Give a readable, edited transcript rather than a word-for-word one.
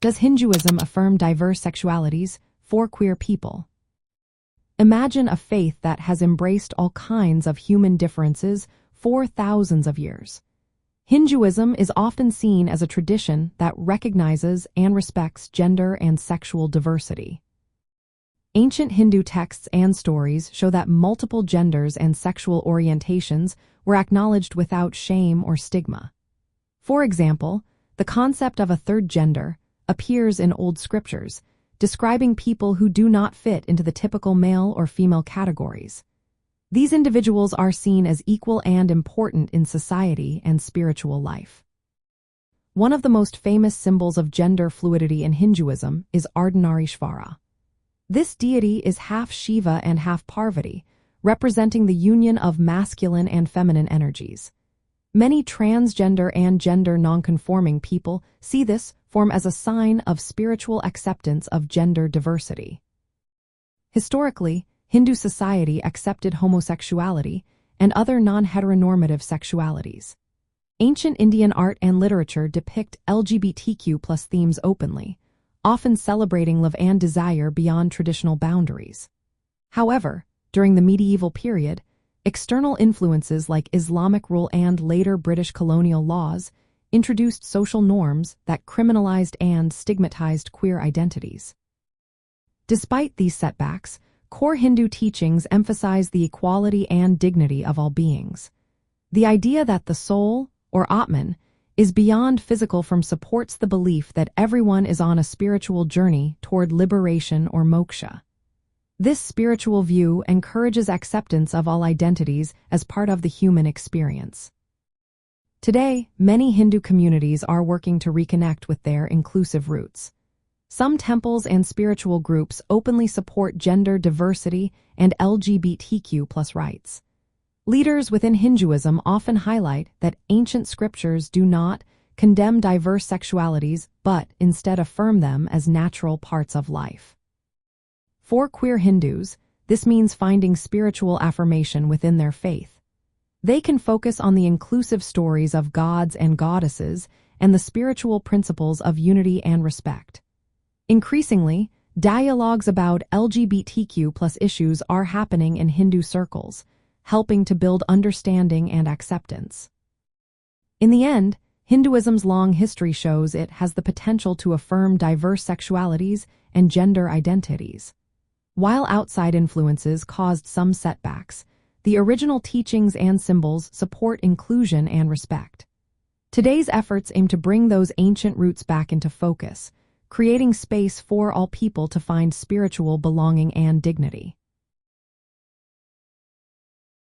Does Hinduism affirm diverse sexualities for queer people? Imagine a faith that has embraced all kinds of human differences for thousands of years. Hinduism is often seen as a tradition that recognizes and respects gender and sexual diversity. Ancient Hindu texts and stories show that multiple genders and sexual orientations were acknowledged without shame or stigma. For example, the concept of a third gender appears in old scriptures, describing people who do not fit into the typical male or female categories. These individuals are seen as equal and important in society and spiritual life. One of the most famous symbols of gender fluidity in Hinduism is Ardhanarishvara. This deity is half Shiva and half Parvati, representing the union of masculine and feminine energies. Many transgender and gender nonconforming people see this form as a sign of spiritual acceptance of gender diversity. Historically, Hindu society accepted homosexuality and other non-heteronormative sexualities. Ancient Indian art and literature depict LGBTQ+ themes openly, often celebrating love and desire beyond traditional boundaries. However, during the medieval period, external influences like Islamic rule and later British colonial laws introduced social norms that criminalized and stigmatized queer identities. Despite these setbacks, core Hindu teachings emphasize the equality and dignity of all beings. The idea that the soul, or Atman, is beyond physical form supports the belief that everyone is on a spiritual journey toward liberation or moksha. This spiritual view encourages acceptance of all identities as part of the human experience. Today, many Hindu communities are working to reconnect with their inclusive roots. Some temples and spiritual groups openly support gender diversity and LGBTQ+ rights. Leaders within Hinduism often highlight that ancient scriptures do not condemn diverse sexualities but instead affirm them as natural parts of life. For queer Hindus, this means finding spiritual affirmation within their faith. They can focus on the inclusive stories of gods and goddesses and the spiritual principles of unity and respect. Increasingly, dialogues about LGBTQ+ issues are happening in Hindu circles, helping to build understanding and acceptance. In the end, Hinduism's long history shows it has the potential to affirm diverse sexualities and gender identities. While outside influences caused some setbacks, the original teachings and symbols support inclusion and respect. Today's efforts aim to bring those ancient roots back into focus, creating space for all people to find spiritual belonging and dignity.